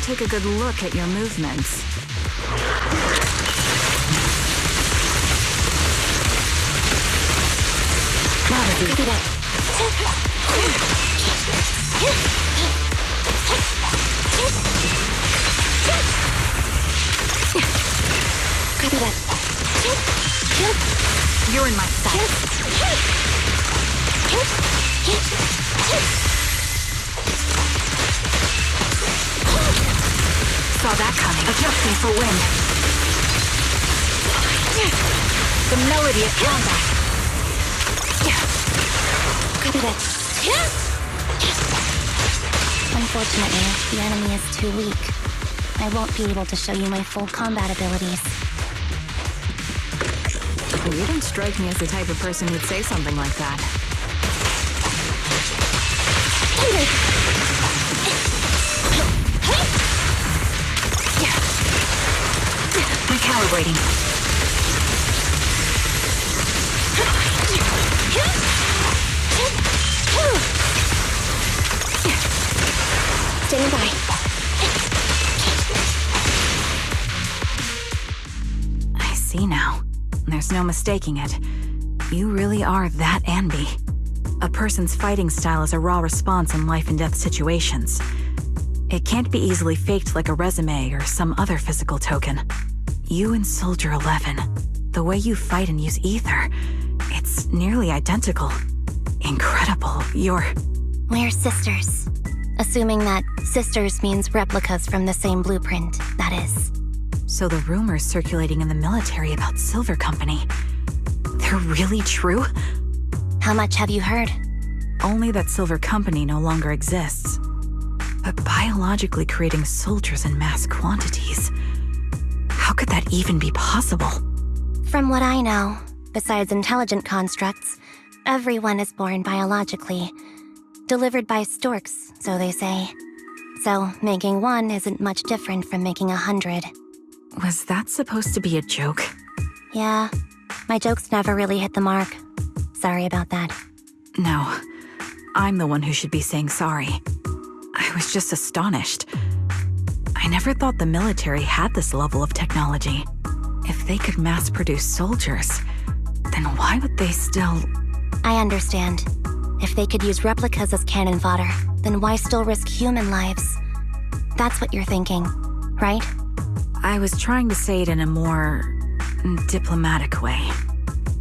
take a good look at your movements. Copy that. Copy that. You're in my sight. Saw that coming. Adjusting for wind. The melody of combat. Copy that. Unfortunately, the enemy is too weak. I won't be able to show you my full combat abilities. You don't strike me as the type of person who'd say something like that. Recalibrating. Standing by. I see now. There's no mistaking it. You really are that Anby. A person's fighting style is a raw response in life and death situations. It can't be easily faked like a resume or some other physical token. You and Soldier 11, the way you fight and use ether, it's nearly identical. Incredible. We're sisters. Assuming that sisters means replicas from the same blueprint, that is. So the rumors circulating in the military about Silver Company, they're really true? How much have you heard? Only that Silver Company no longer exists. But biologically creating soldiers in mass quantities, how could that even be possible? From what I know, besides intelligent constructs, everyone is born biologically. Delivered by storks, so they say. So making one isn't much different from making 100. Was that supposed to be a joke? Yeah, my jokes never really hit the mark. Sorry about that. No, I'm the one who should be saying sorry. I was just astonished. I never thought the military had this level of technology. If they could mass-produce soldiers, then why would they still... I understand. If they could use replicas as cannon fodder, then why still risk human lives? That's what you're thinking, right? I was trying to say it in a more... diplomatic way.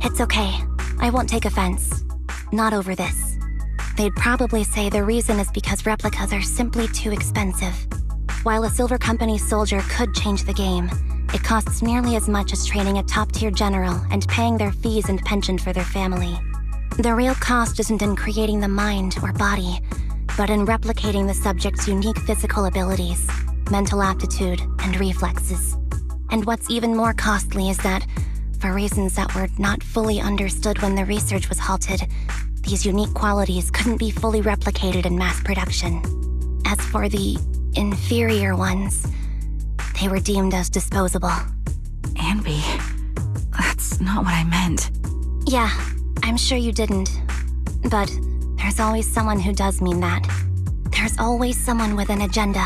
It's okay. I won't take offense. Not over this. They'd probably say the reason is because replicas are simply too expensive. While a Silver Company soldier could change the game, it costs nearly as much as training a top-tier general and paying their fees and pension for their family. The real cost isn't in creating the mind or body, but in replicating the subject's unique physical abilities, mental aptitude, and reflexes. And what's even more costly is that, for reasons that were not fully understood when the research was halted, these unique qualities couldn't be fully replicated in mass production. As for the inferior ones, they were deemed as disposable. Anby, that's not what I meant. Yeah, I'm sure you didn't. But there's always someone who does mean that. There's always someone with an agenda,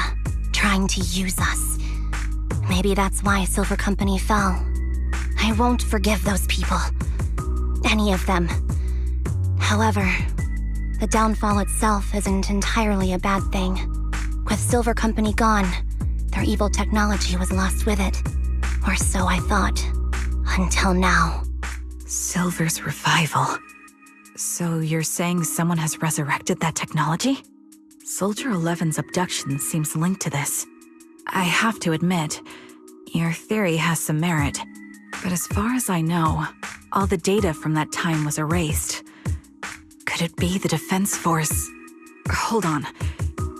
trying to use us. Maybe that's why Silver Company fell. I won't forgive those people. Any of them. However, the downfall itself isn't entirely a bad thing. With Silver Company gone, their evil technology was lost with it. Or so I thought. Until now. Silver's revival. So you're saying someone has resurrected that technology? Soldier 11's abduction seems linked to this. I have to admit, your theory has some merit. But as far as I know, all the data from that time was erased. Could it be the Defense Force? Hold on.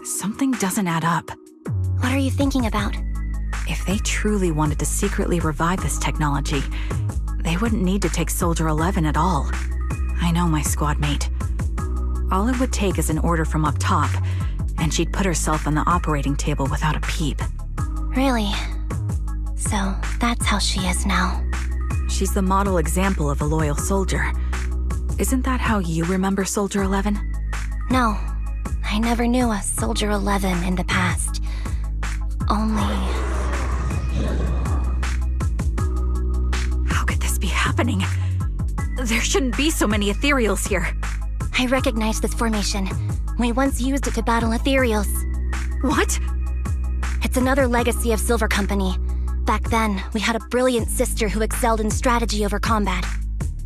Something doesn't add up. What are you thinking about? If they truly wanted to secretly revive this technology, they wouldn't need to take Soldier 11 at all. I know my squad mate. All it would take is an order from up top, and she'd put herself on the operating table without a peep. Really? So that's how she is now. She's the model example of a loyal soldier. Isn't that how you remember Soldier 11? No, I never knew a Soldier 11 in the past. happening? There shouldn't be so many ethereals here. I recognize this formation. We once used it to battle ethereals. What? It's another legacy of Silver Company. Back then, we had a brilliant sister who excelled in strategy over combat.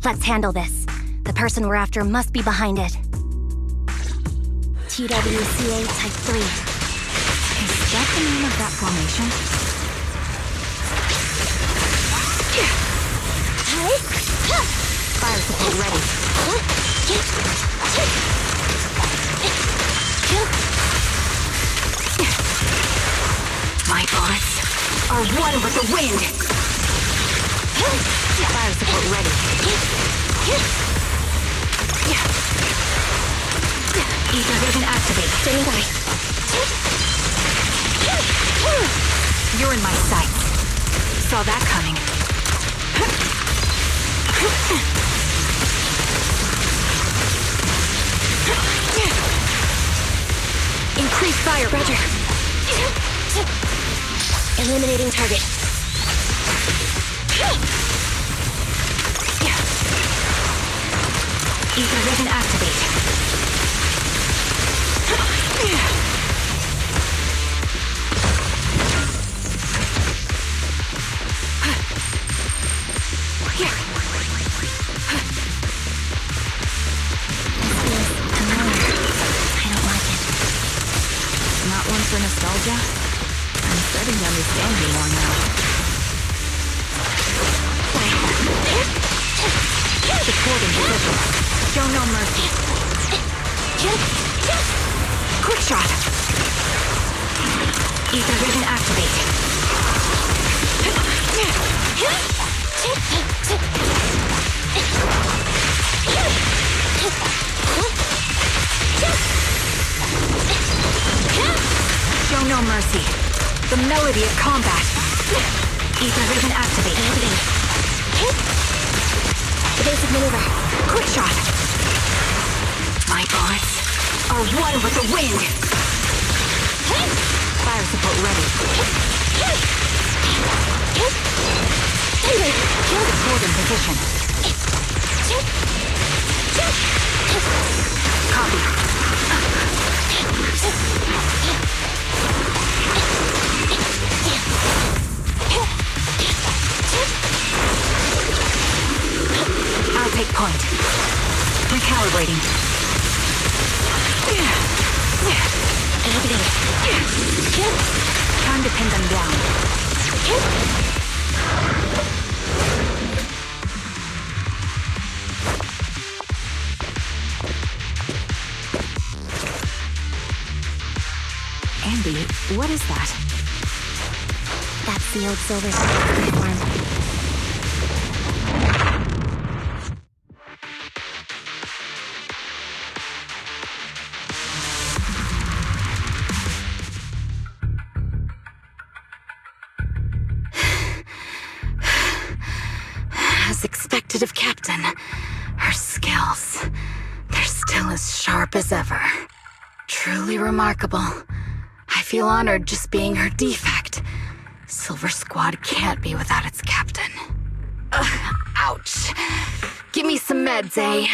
Let's handle this. The person we're after must be behind it. TWCA Type 3. Is that the name of that formation? Fire support ready. My bullets are one with the wind. Fire support ready. Ether vision activate. Standing by. You're in my sights. Saw that coming. Increase fire. Roger. Eliminating target. Ether vision activate. Not one for nostalgia? I'm starting to understand you more now. Supporting position. Show no mercy. Quick shot. Ether vision activate. Show no mercy. The melody of combat. Ether vision activate. Evasive maneuver. Quick shot. My bullets are one with the wind. Fire support ready. Support in position. Copy. I'll take point. Recalibrating. Time to pin them down. Anby, what is that? That's the old Silver Ep2 form. As expected of Captain, her skills, they're still as sharp as ever. Truly remarkable. I feel honored just being her defect. Silver Squad can't be without its captain. Ouch. Give me some meds, eh?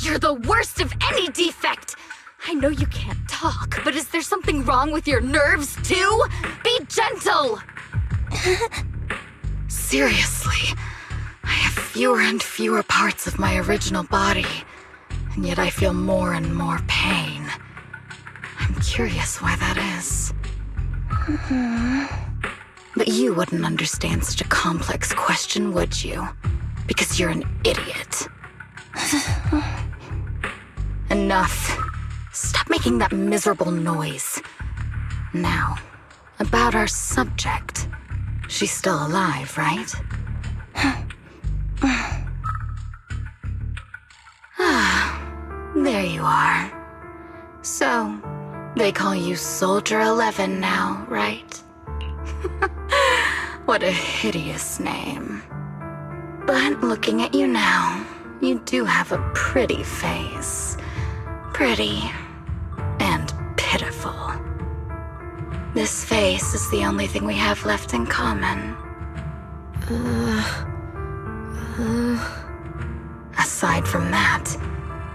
You're the worst of any defect! I know you can't talk, but is there something wrong with your nerves, too? Be gentle! Seriously, I have fewer and fewer parts of my original body, and yet I feel more and more pain. I'm curious why that is. But you wouldn't understand such a complex question, would you? Because you're an idiot. Enough. Stop making that miserable noise. Now, about our subject. She's still alive, right? There you are. So, they call you Soldier 11 now, right? What a hideous name. But looking at you now, you do have a pretty face. Pretty and pitiful. This face is the only thing we have left in common. Aside from that,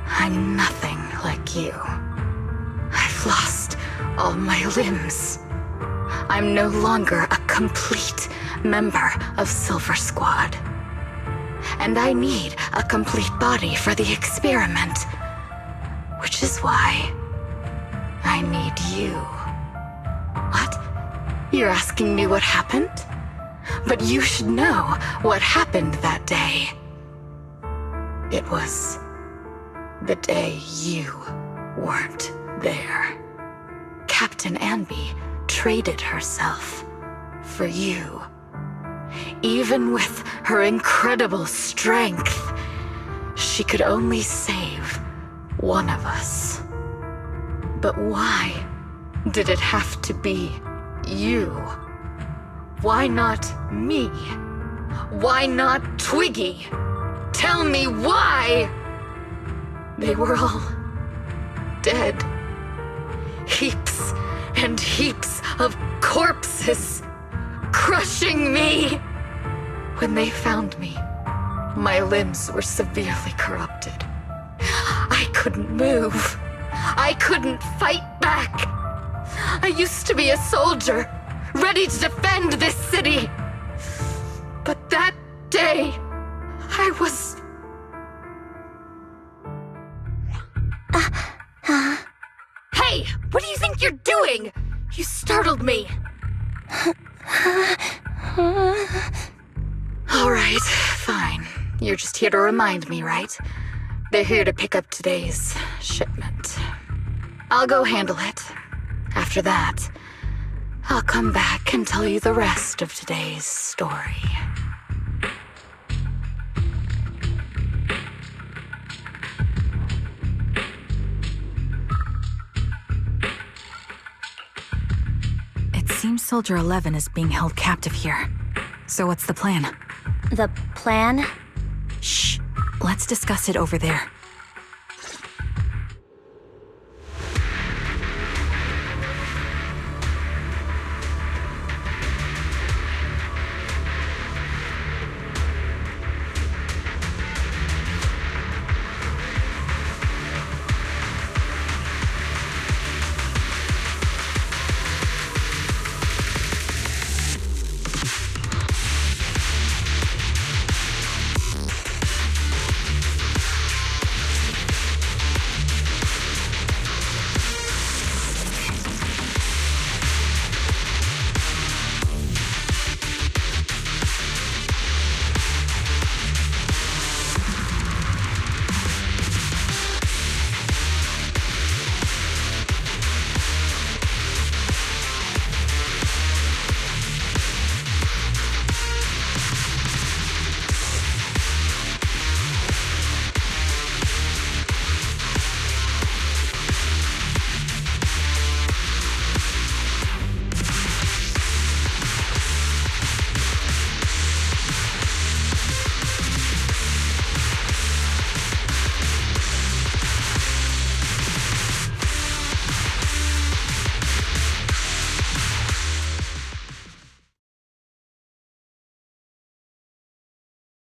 I'm nothing like you. I've lost all my limbs. I'm no longer a complete member of Silver Squad. And I need a complete body for the experiment. Which is why I need you. What? You're asking me what happened? But you should know what happened that day. It was the day you weren't there. Captain Anby traded herself for you. Even with her incredible strength, she could only save one of us. But why did it have to be you? Why not me? Why not Twiggy? Tell me why! They were all dead. Heaps and heaps of corpses, crushing me. When they found me, my limbs were severely corrupted. I couldn't move. I couldn't fight back. I used to be a soldier, ready to defend this city. But that day, I was... Hey, what do you think you're doing? You startled me. All right, fine. You're just here to remind me, right? They're here to pick up today's shipment. I'll go handle it. After that, I'll come back and tell you the rest of today's story. It seems Soldier 11 is being held captive here. So what's the plan? The plan? Shh. Let's discuss it over there.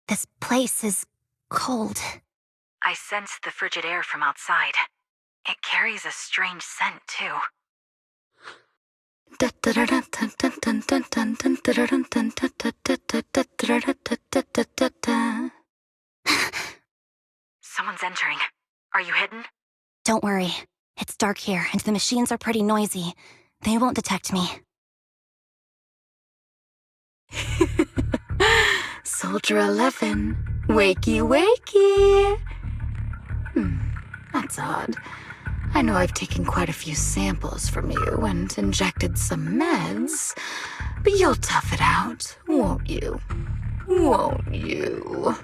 This place is cold. I sense the frigid air from outside. It carries a strange scent, too. Someone's entering. Are you hidden? Don't worry. It's dark here, and the machines are pretty noisy. They won't detect me. Soldier 11, wakey wakey. That's odd. I know I've taken quite a few samples from you and injected some meds, but you'll tough it out, won't you? Won't you?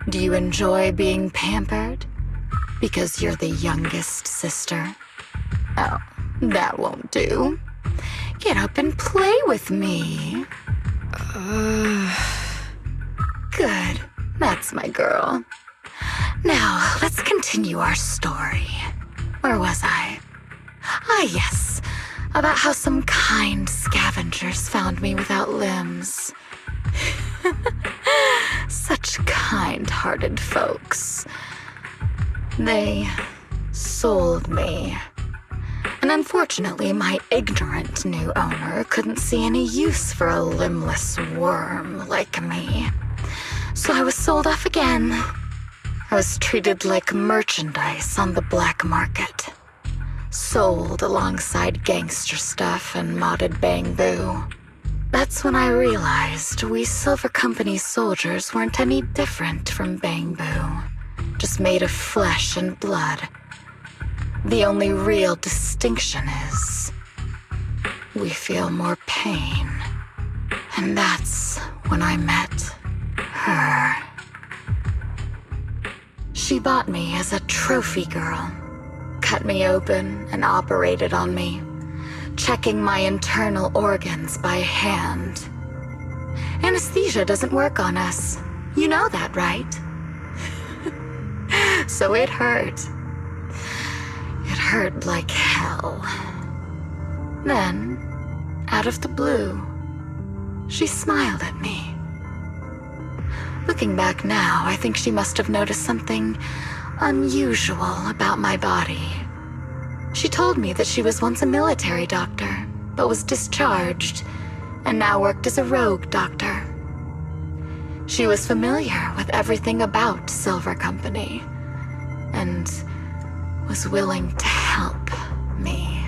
Do you enjoy being pampered? Because you're the youngest sister? Oh, that won't do. Get up and play with me. Good. That's my girl. Now, let's continue our story. Where was I? Ah, yes. about how some kind scavengers found me without limbs. Such kind-hearted folks. They sold me. And unfortunately, my ignorant new owner couldn't see any use for a limbless worm like me. So I was sold off again. I was treated like merchandise on the black market. Sold alongside gangster stuff and modded bamboo. That's when I realized we Silver Company soldiers weren't any different from bamboo. Just made of flesh and blood. The only real distinction is we feel more pain. And that's when I met her. She bought me as a trophy girl, cut me open and operated on me, checking my internal organs by hand. Anesthesia doesn't work on us. You know that, right? So it hurt. It hurt like hell. Then, out of the blue, she smiled at me. Looking back now, I think she must have noticed something unusual about my body. She told me that she was once a military doctor, but was discharged, and now worked as a rogue doctor. She was familiar with everything about Silver Company, and was willing to help me.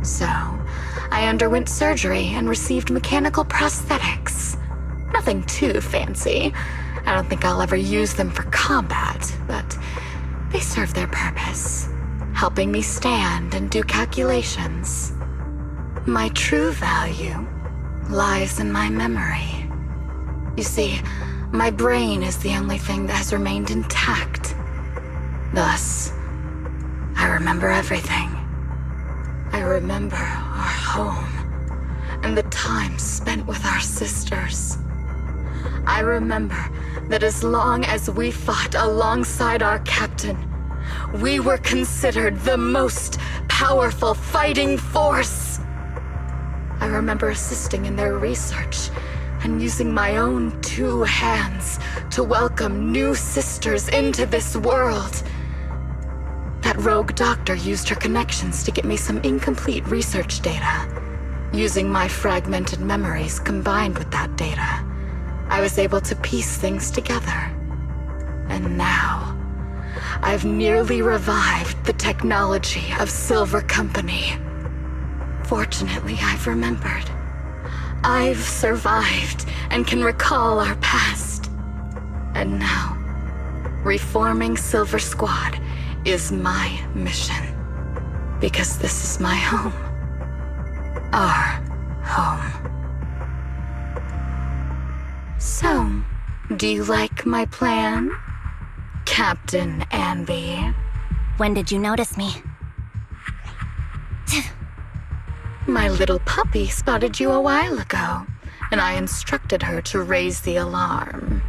So, I underwent surgery and received mechanical prosthetics. Nothing too fancy. I don't think I'll ever use them for combat, but they serve their purpose, helping me stand and do calculations. My true value lies in my memory. You see, my brain is the only thing that has remained intact. Thus, I remember everything. I remember our home and the time spent with our sisters. I remember that as long as we fought alongside our captain, we were considered the most powerful fighting force. I remember assisting in their research and using my own 2 hands to welcome new sisters into this world. That rogue doctor used her connections to get me some incomplete research data. Using my fragmented memories combined with that data, I was able to piece things together. And now, I've nearly revived the technology of Silver Company. Fortunately, I've remembered. I've survived and can recall our past. And now, reforming Silver Squad is my mission. Because this is my home. Our home. So, do you like my plan, Captain Anby? When did you notice me? My little puppy spotted you a while ago, and I instructed her to raise the alarm.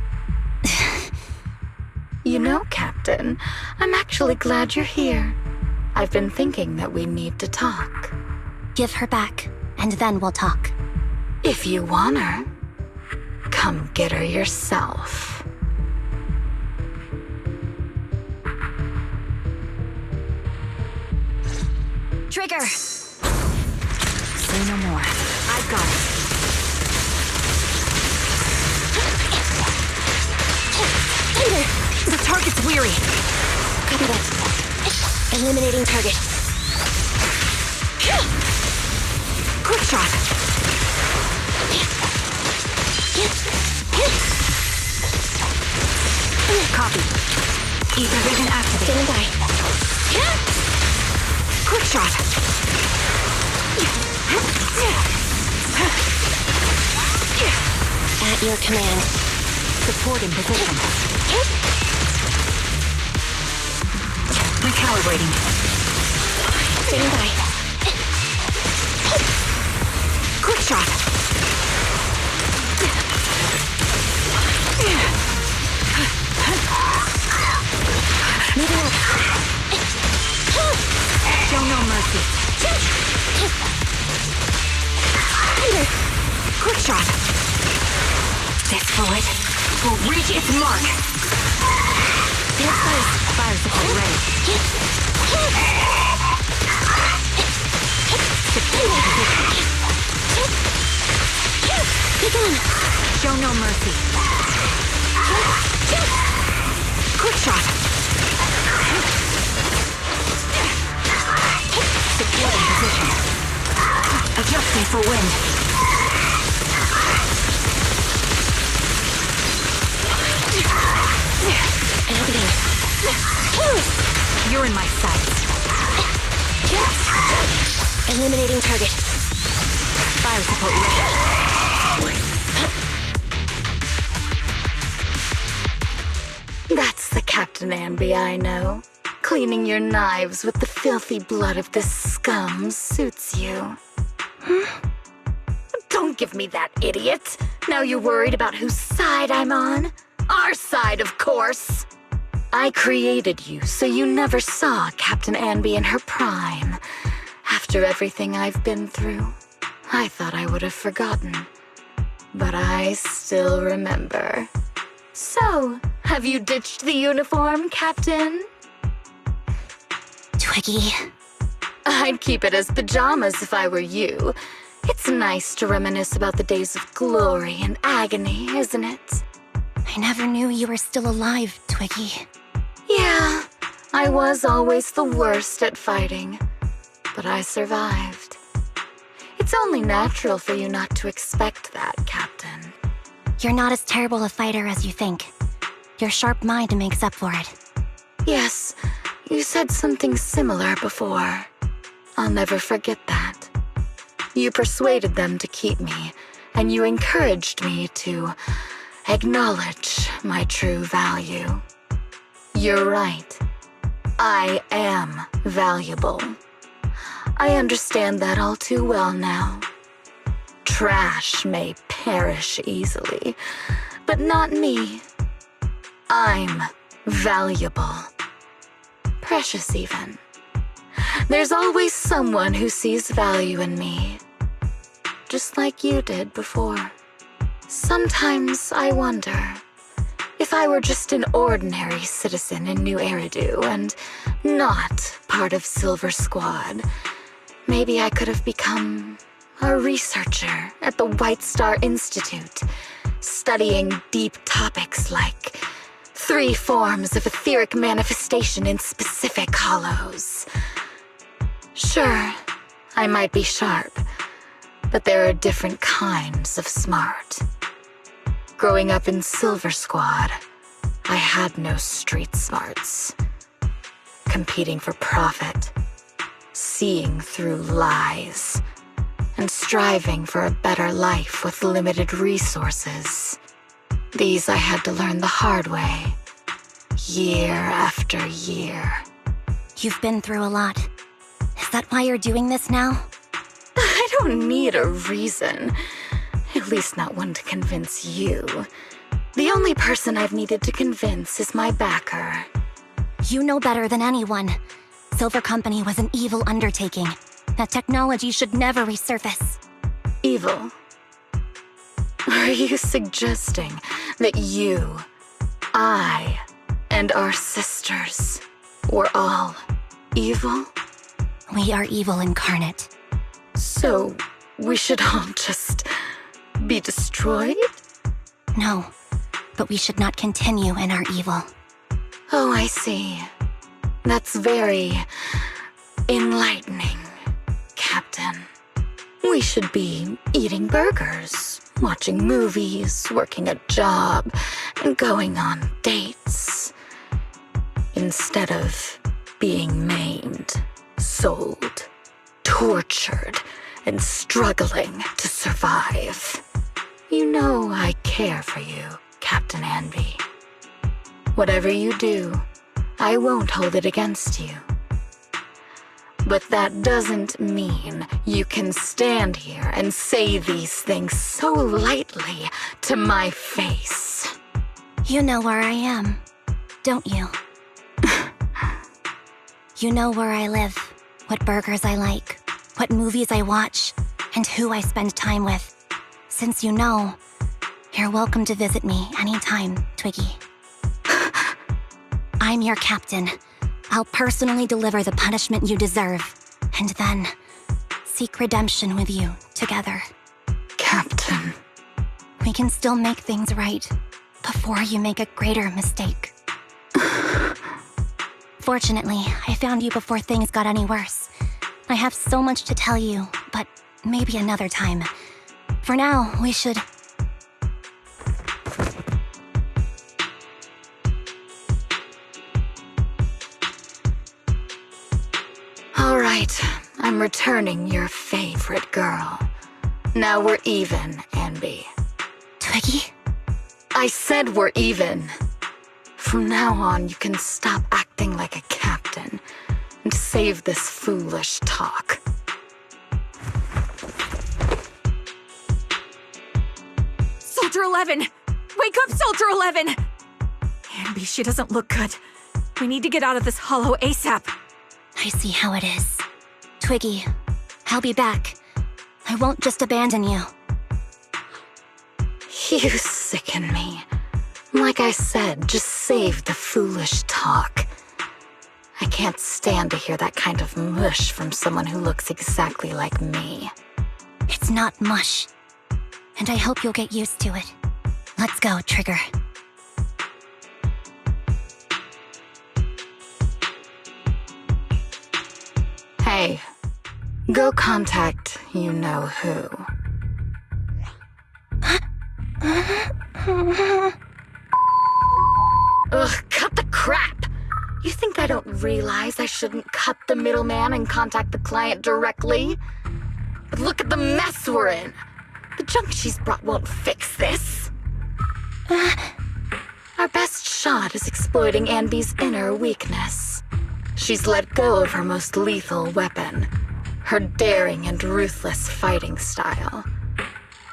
You know, Captain, I'm actually glad you're here. I've been thinking that we need to talk. Give her back, and then we'll talk. If you want her, come get her yourself. Trigger! Say no more. I've got it. The target's weary. Copy that. Eliminating target. Quick shot. Copy. Ether vision activated. Standing by. Quick shot. At your command. Supporting position. Recalibrating. Standing by. Quick shot. Moving up. Show no mercy. Engage its mark! Fire support ready. Begin! Show no mercy. Quick shot! Securing position. Adjusting for wind. You're in my sights. Eliminating target. Fire support ready. That's the Captain Anby I know. Cleaning your knives with the filthy blood of this scum suits you. Don't give me that, idiot. Now you're worried about whose side I'm on? Our side, of course. I created you so you never saw Captain Anby in her prime. After everything I've been through, I thought I would have forgotten. But I still remember. So, have you ditched the uniform, Captain? Twiggy. I'd keep it as pajamas if I were you. It's nice to reminisce about the days of glory and agony, isn't it? I never knew you were still alive, Twiggy. Yeah, I was always the worst at fighting, but I survived. It's only natural for you not to expect that, Captain. You're not as terrible a fighter as you think. Your sharp mind makes up for it. Yes, you said something similar before. I'll never forget that. You persuaded them to keep me, and you encouraged me to acknowledge my true value. You're right. I am valuable. I understand that all too well now. Trash may perish easily, but not me. I'm valuable. Precious even. There's always someone who sees value in me, just like you did before. Sometimes I wonder, if I were just an ordinary citizen in New Eridu and not part of Silver Squad, maybe I could have become a researcher at the White Star Institute, studying deep topics like 3 forms of etheric manifestation in specific hollows. Sure, I might be sharp, but there are different kinds of smart. Growing up in Silver Squad, I had no street smarts. Competing for profit, seeing through lies, and striving for a better life with limited resources. These I had to learn the hard way, year after year. You've been through a lot. Is that why you're doing this now? I don't need a reason. At least not one to convince you. The only person I've needed to convince is my backer. You know better than anyone. Silver Company was an evil undertaking. That technology should never resurface. Evil? Are you suggesting that you, I, and our sisters were all evil? We are evil incarnate. So, we should all just be destroyed? No, but we should not continue in our evil. Oh, I see. That's very enlightening, Captain. We should be eating burgers, watching movies, working a job, and going on dates. Instead of being maimed, sold, tortured, and struggling to survive. You know I care for you, Captain Anby. Whatever you do, I won't hold it against you. But that doesn't mean you can stand here and say these things so lightly to my face. You know where I am, don't you? You know where I live, what burgers I like, what movies I watch, and who I spend time with. Since you know, You're welcome to visit me anytime, Twiggy. I'm your captain. I'll personally deliver the punishment you deserve, and then seek redemption with you together. Captain. We can still make things right before you make a greater mistake. Fortunately, I found you before things got any worse. I have so much to tell you, but maybe another time. For now, we should... All right, I'm returning your favorite girl. Now we're even, Anby. Twiggy? I said we're even. From now on, you can stop acting like a captain and save this foolish talk. Soldier 11! Wake up, Soldier 11! Anby, she doesn't look good. We need to get out of this hollow ASAP. I see how it is. Twiggy, I'll be back. I won't just abandon you. You sicken me. Like I said, just save the foolish talk. I can't stand to hear that kind of mush from someone who looks exactly like me. It's not mush. And I hope you'll get used to it. Let's go, Trigger. Hey, go contact you-know-who. Ugh, cut the crap! You think I don't realize I shouldn't cut the middleman and contact the client directly? But look at the mess we're in! The junk she's brought won't fix this. Our best shot is exploiting Anby's inner weakness. She's let go of her most lethal weapon, her daring and ruthless fighting style.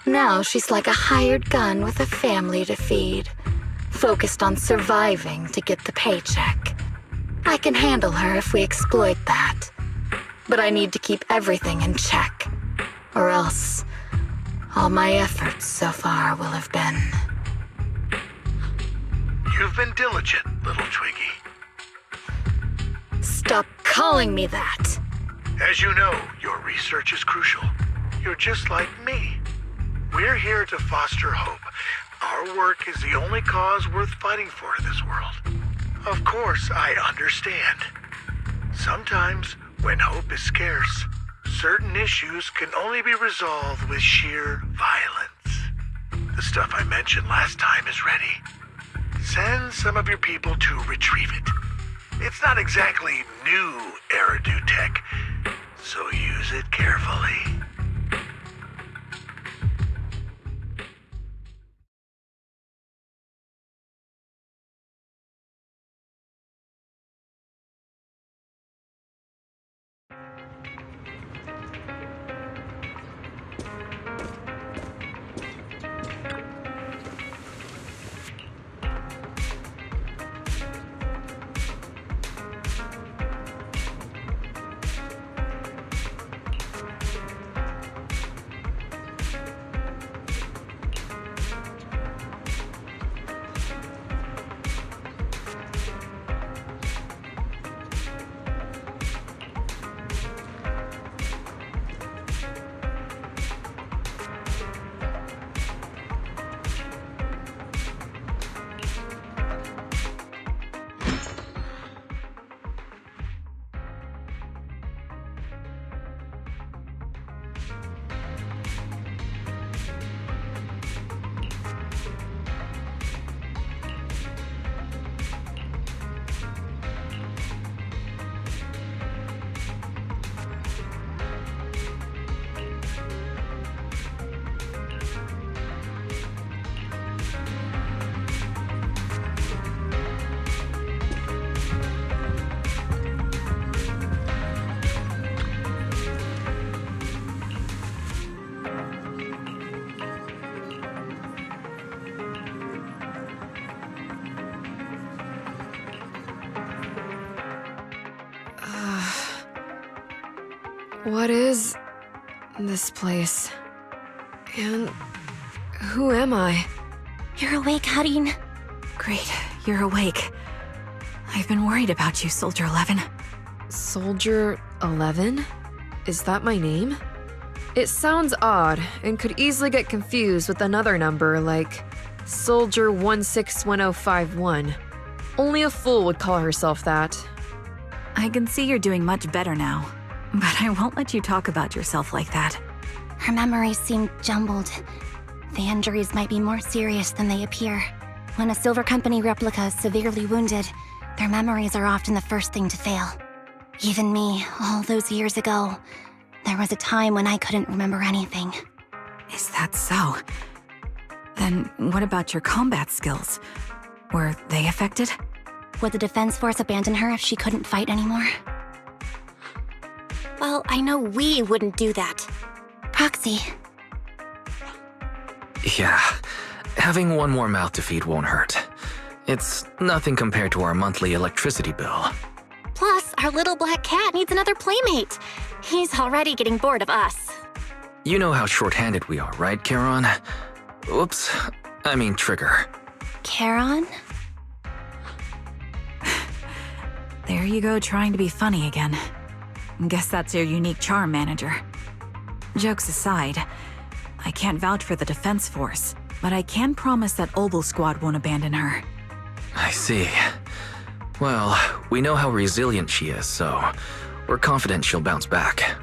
Now she's like a hired gun with a family to feed, focused on surviving to get the paycheck. I can handle her if we exploit that. But I need to keep everything in check, or else all my efforts so far will have been... You've been diligent, little Twiggy. Stop calling me that! As you know, your research is crucial. You're just like me. We're here to foster hope. Our work is the only cause worth fighting for in this world. Of course, I understand. Sometimes, when hope is scarce, certain issues can only be resolved with sheer violence. The stuff I mentioned last time is ready. Send some of your people to retrieve it. It's not exactly new Eridu tech, so use it carefully. What is this place? And who am I? You're awake, Harin. Great, you're awake. I've been worried about you, Soldier 11. Soldier 11? Is that my name? It sounds odd and could easily get confused with another number like Soldier 161051. Only a fool would call herself that. I can see you're doing much better now, but I won't let you talk about yourself like that. Her memories seem jumbled. The injuries might be more serious than they appear. When a Silver Company replica is severely wounded, their memories are often the first thing to fail. Even me, all those years ago, there was a time when I couldn't remember anything. Is that so? Then what about your combat skills? Were they affected? Would the Defense Force abandon her if she couldn't fight anymore? Well, I know we wouldn't do that. Proxy. Yeah, having one more mouth to feed won't hurt. It's nothing compared to our monthly electricity bill. Plus, our little black cat needs another playmate. He's already getting bored of us. You know how short-handed we are, right, Charon? Oops, I mean Trigger. Charon? There you go, trying to be funny again. Guess that's your unique charm, Manager. Jokes aside, I can't vouch for the Defense Force, but I can promise that Obel Squad won't abandon her. I see. Well, we know how resilient she is, so we're confident she'll bounce back.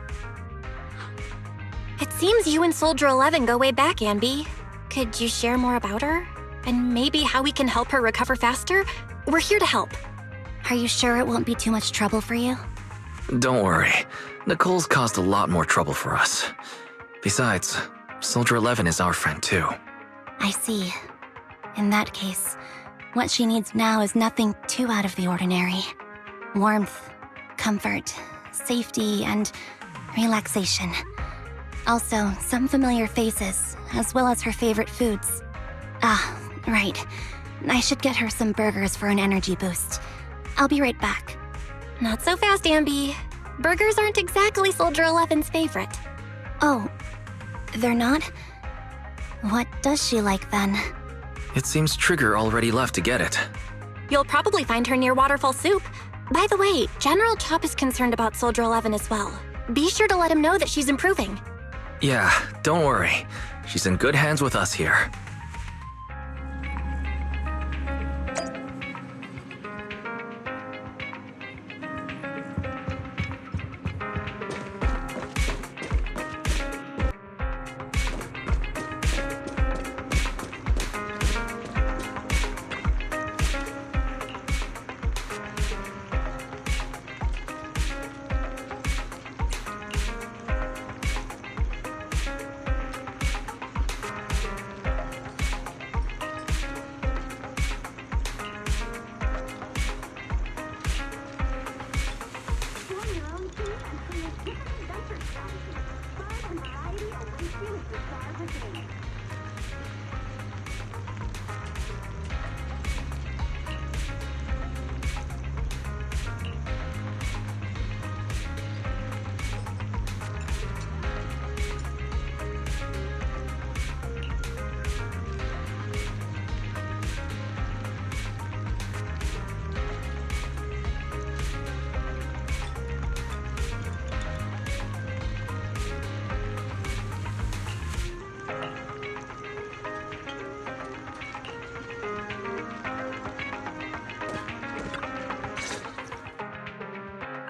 It seems you and Soldier 11 go way back, Anby. Could you share more about her? And maybe how we can help her recover faster? We're here to help. Are you sure it won't be too much trouble for you? Don't worry. Nicole's caused a lot more trouble for us. Besides, Soldier 11 is our friend too. I see. In that case, what she needs now is nothing too out of the ordinary. Warmth, comfort, safety, and relaxation. Also, some familiar faces, as well as her favorite foods. Ah, right. I should get her some burgers for an energy boost. I'll be right back. Not so fast, Anby. Burgers aren't exactly Soldier 11's favorite. Oh, they're not? What does she like then? It seems Trigger already left to get it. You'll probably find her near Waterfall Soup. By the way, General Chop is concerned about Soldier 11 as well. Be sure to let him know that she's improving. Yeah, don't worry. She's in good hands with us here.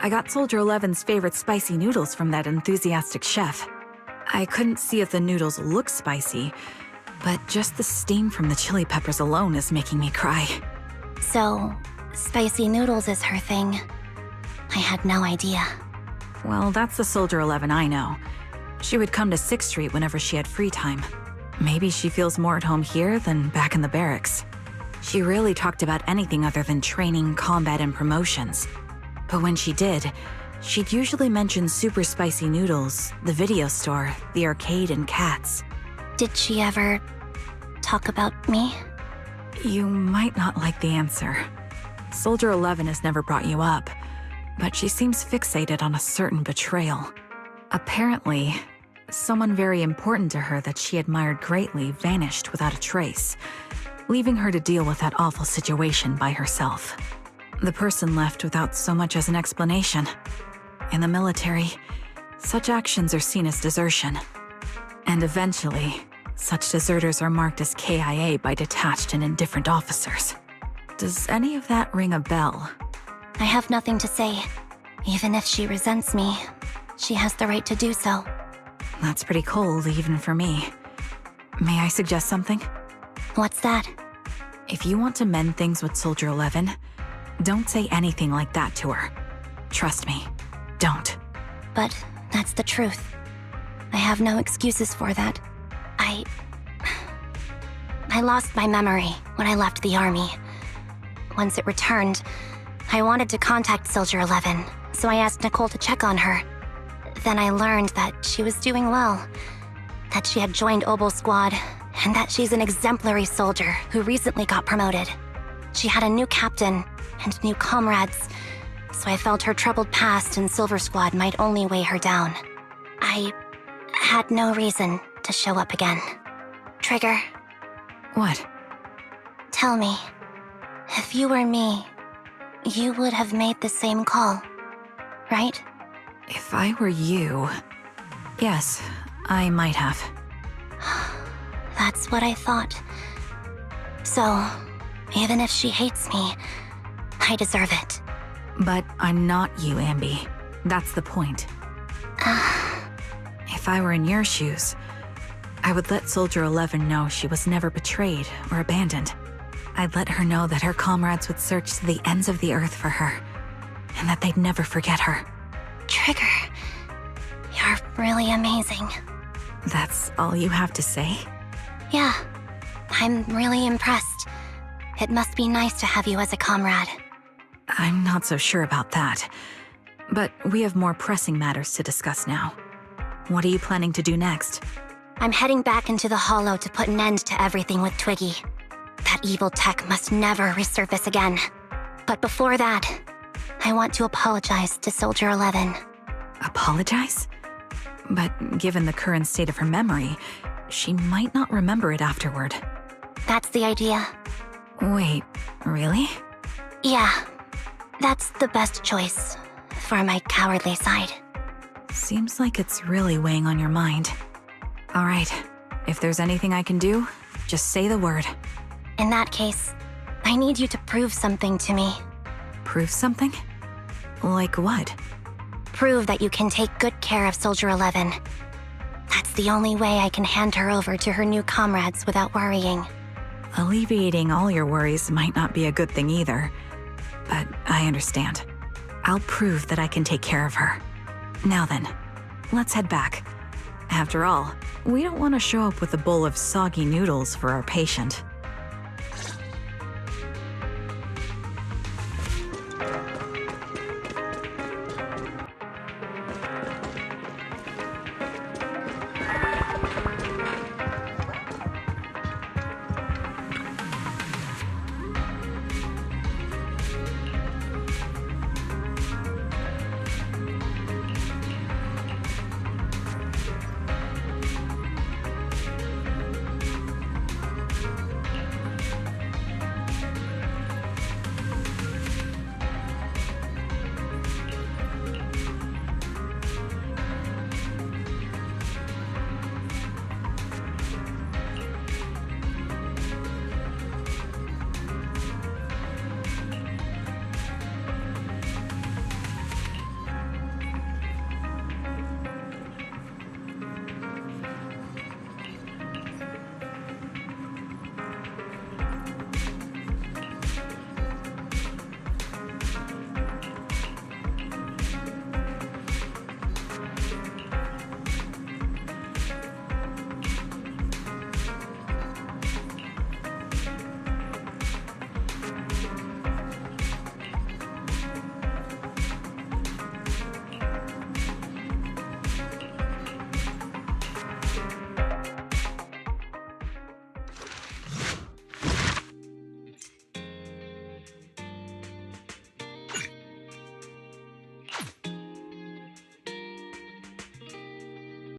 I got Soldier 11's favorite spicy noodles from that enthusiastic chef. I couldn't see if the noodles look spicy, but just the steam from the chili peppers alone is making me cry. So, spicy noodles is her thing. I had no idea. Well, that's the Soldier 11 I know. She would come to 6th Street whenever she had free time. Maybe she feels more at home here than back in the barracks. She rarely talked about anything other than training, combat, and promotions. But when she did, she'd usually mention super spicy noodles, the video store, the arcade, and cats. Did she ever talk about me? You might not like the answer. Soldier 11 has never brought you up, but she seems fixated on a certain betrayal. Apparently, someone very important to her that she admired greatly vanished without a trace. leaving her to deal with that awful situation by herself. The person left without so much as an explanation. In the military, such actions are seen as desertion. And eventually, such deserters are marked as KIA by detached and indifferent officers. Does any of that ring a bell? I have nothing to say. Even if she resents me, she has the right to do so. That's pretty cold, even for me. May I suggest something? What's that? If you want to mend things with Soldier 11, don't say anything like that to her. Trust me, don't. But that's the truth. I have no excuses for that. I lost my memory when I left the army. Once it returned, I wanted to contact Soldier 11, so I asked Nicole to check on her. Then I learned that she was doing well, that she had joined Obel Squad, and that she's an exemplary soldier who recently got promoted. She had a new captain and new comrades, so I felt her troubled past in Silver Squad might only weigh her down. I had no reason to show up again. Trigger, What? tell me, if you were me, you would have made the same call, right? If I were you... Yes, I might have. That's what I thought. So, even if she hates me, I deserve it. But I'm not you, Anby. That's the point. If I were in your shoes, I would let Soldier 11 know she was never betrayed or abandoned. I'd let her know that her comrades would search to the ends of the earth for her, and that they'd never forget her. Trigger, you're really amazing. That's all you have to say? Yeah, I'm really impressed. It must be nice to have you as a comrade. I'm not so sure about that. But we have more pressing matters to discuss now. What are you planning to do next? I'm heading back into the Hollow to put an end to everything with Twiggy. That evil tech must never resurface again. But before that, I want to apologize to Soldier 11. Apologize? But given the current state of her memory, she might not remember it afterward. That's the idea. Wait, really? Yeah, that's the best choice for my cowardly side. Seems like it's really weighing on your mind. All right, if there's anything I can do, just say the word. In that case, I need you to prove something to me. Prove something? Like what? Prove that you can take good care of Soldier 11. That's the only way I can hand her over to her new comrades without worrying. Alleviating all your worries might not be a good thing either, but I understand. I'll prove that I can take care of her. Now then, let's head back. After all, we don't want to show up with a bowl of soggy noodles for our patient.